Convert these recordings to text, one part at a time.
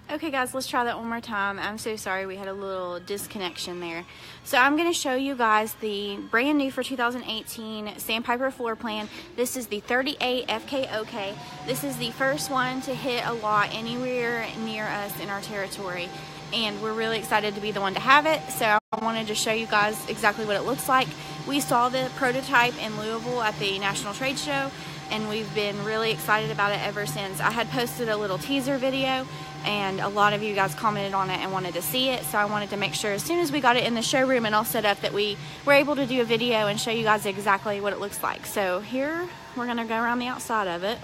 Okay guys, let's try that one more time. I'm so sorry, we had a little disconnection there. So I'm going to show you guys the brand new for 2018 Sandpiper floor plan. This is the 38FKOK. This is the first one to hit a lot anywhere near us in our territory. And we're really excited to be the one to have it. So I wanted to show you guys exactly what it looks like. We saw the prototype in Louisville at the National Trade Show, and we've been really excited about it ever since. I had posted a little teaser video, and a lot of you guys commented on it and wanted to see it, so I wanted to make sure as soon as we got it in the showroom and all set up that we were able to do a video and show you guys exactly what it looks like. So here, we're gonna go around the outside of it.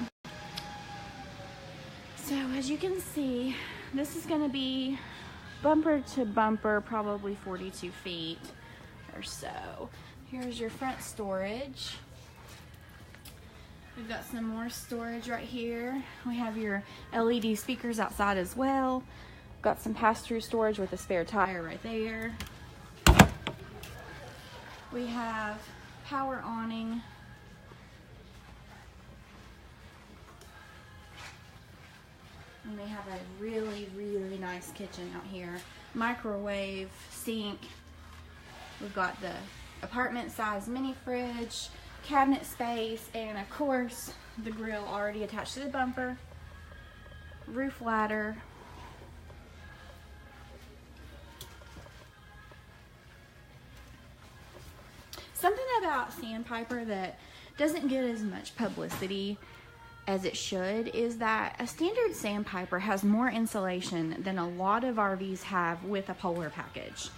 So as you can see, this is gonna be bumper to bumper, probably 42 feet or so. Here's your front storage. We've got some more storage right here. We have your LED speakers outside as well. Got some pass-through storage with a spare tire right there. We have power awning. And we have a really, really nice kitchen out here. Microwave, sink. We've got the apartment size mini fridge, cabinet space, and of course the grill already attached to the bumper, roof ladder, something about Sandpiper that doesn't get as much publicity as it should is that a standard Sandpiper has more insulation than a lot of RVs have with a polar package.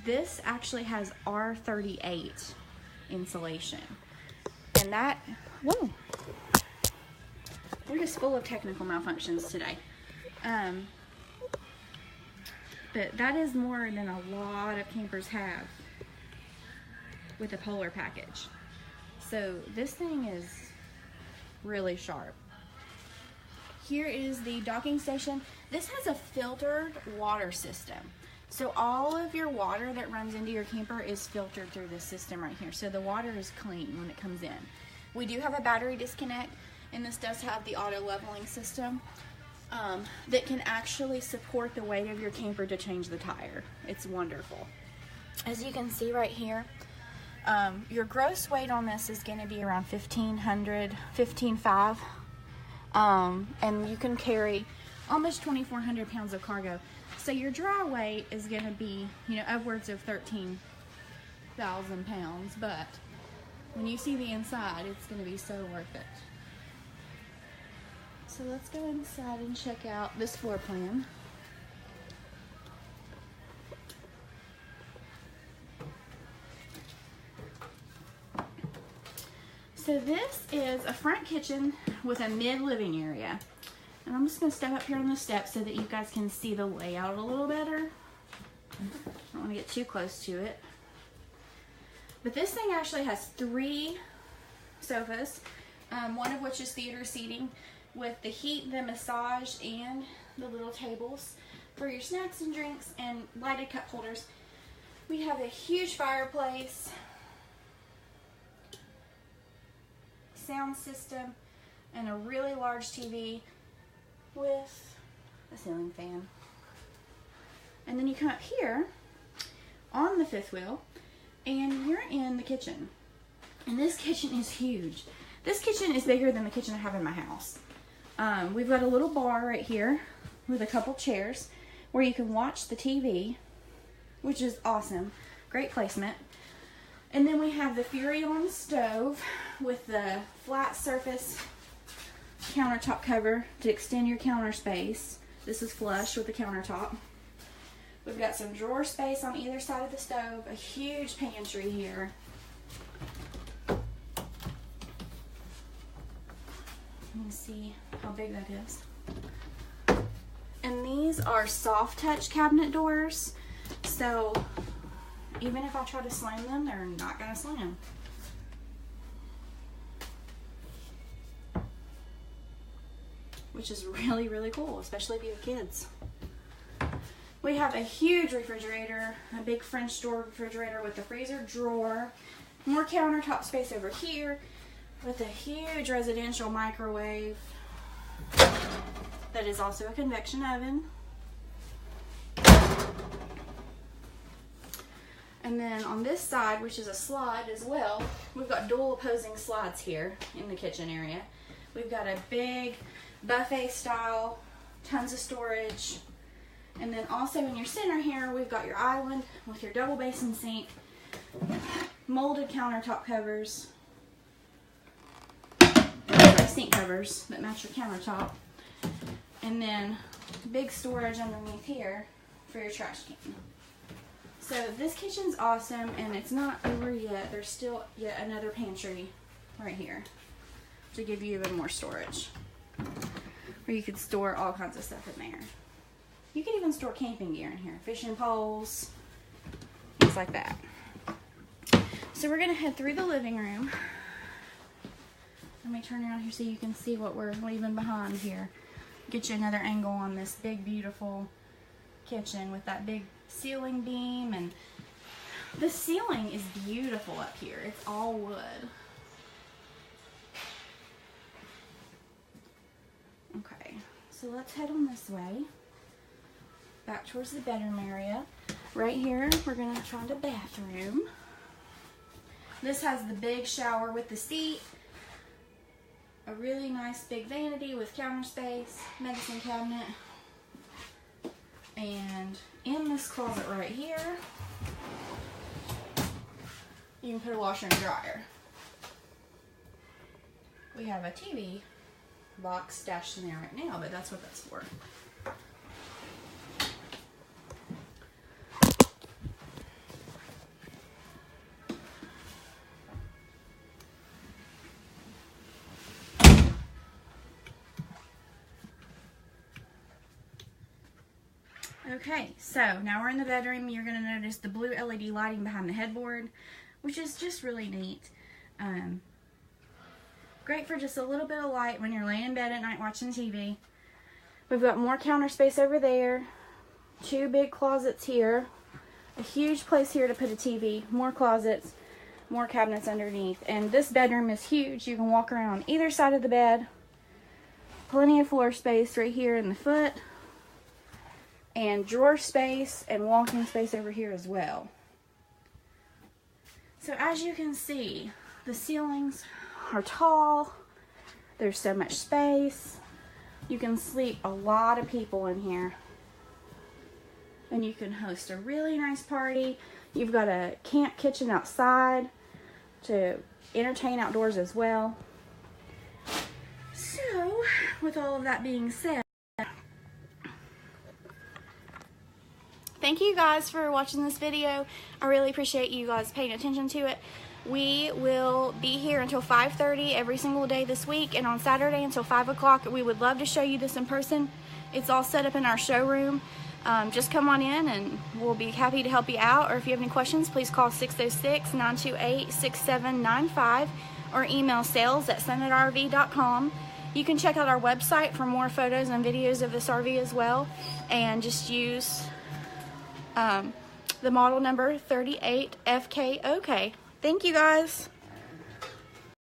This actually has R38 insulation, and that, whoa, we're just full of technical malfunctions today. But that is more than a lot of campers have with a polar package. So this thing is really sharp. Here is the docking station. This has a filtered water system. So all of your water that runs into your camper is filtered through this system right here. So the water is clean when it comes in. We do have a battery disconnect, and this does have the auto leveling system that can actually support the weight of your camper to change the tire. It's wonderful. As you can see right here, your gross weight on this is going to be around 1,500, 15.5, and you can carry almost 2,400 pounds of cargo. So your dry weight is going to be, you know, upwards of 13,000 pounds, but when you see the inside, it's going to be so worth it. So let's go inside and check out this floor plan. So this is a front kitchen with a mid-living area. And I'm just going to step up here on the steps so that you guys can see the layout a little better. I don't want to get too close to it. But this thing actually has 3 sofas, one of which is theater seating with the heat, the massage, and the little tables for your snacks and drinks and lighted cup holders. We have a huge fireplace, sound system, and a really large TV with a ceiling fan. And then you come up here on the 5th wheel and you're in the kitchen. And this kitchen is huge. This kitchen is bigger than the kitchen I have in my house. We've got a little bar right here with a couple chairs where you can watch the TV, which is awesome. Great placement. And then we have the FURRION stove with the flat surface countertop cover to extend your counter space. This is flush with the countertop. We've got some drawer space on either side of the stove, a huge pantry here. You can see how big that is. And these are soft touch cabinet doors, so even if I try to slam them, they're not going to slam. Which is really, really cool, especially if you have kids. We have a huge refrigerator, a big French door refrigerator with a freezer drawer, more countertop space over here with a huge residential microwave that that is also a convection oven. And then on this side, which is a slide as well, we've got dual opposing slides here in the kitchen area. We've got a big buffet style, tons of storage. And then also in your center here, we've got your island with your double basin sink, molded countertop covers, sink covers that match your countertop, and then big storage underneath here for your trash can. So this kitchen's awesome, and it's not over yet. There's still yet another pantry right here to give you even more storage, where you could store all kinds of stuff in there. You could even store camping gear in here, fishing poles, things like that. So we're gonna head through the living room. Let me turn around here so you can see what we're leaving behind here. Get you another angle on this big, beautiful kitchen with that big ceiling beam. And the ceiling is beautiful up here. It's all wood. Okay, so let's head on this way. Back towards the bedroom area. Right here, we're gonna find a bathroom. This has the big shower with the seat, a really nice big vanity with counter space, medicine cabinet, and in this closet right here, you can put a washer and dryer. We have a TV box stashed in there right now, but that's what that's for. Okay, so now we're in the bedroom. You're going to notice the blue LED lighting behind the headboard, which is just really neat. Great for just a little bit of light when you're laying in bed at night watching TV. We've got more counter space over there, 2 big closets here, a huge place here to put a TV, more closets, more cabinets underneath. And this bedroom is huge. You can walk around on either side of the bed. Plenty of floor space right here in the foot. And drawer space and walking space over here as well. So as you can see, the ceilings are tall. There's so much space. You can sleep a lot of people in here. And you can host a really nice party. You've got a camp kitchen outside to entertain outdoors as well. So, with all of that being said, thank you guys for watching this video. I really appreciate you guys paying attention to it. We will be here until 5:30 every single day this week, and on Saturday until 5 o'clock. We would love to show you this in person. It's all set up in our showroom. Just come on in and we'll be happy to help you out. Or if you have any questions, please call 606-928-6795 or email sales@summitrv.com. You can check out our website for more photos and videos of this RV as well, and just use the model number 38FKOK. Thank you guys.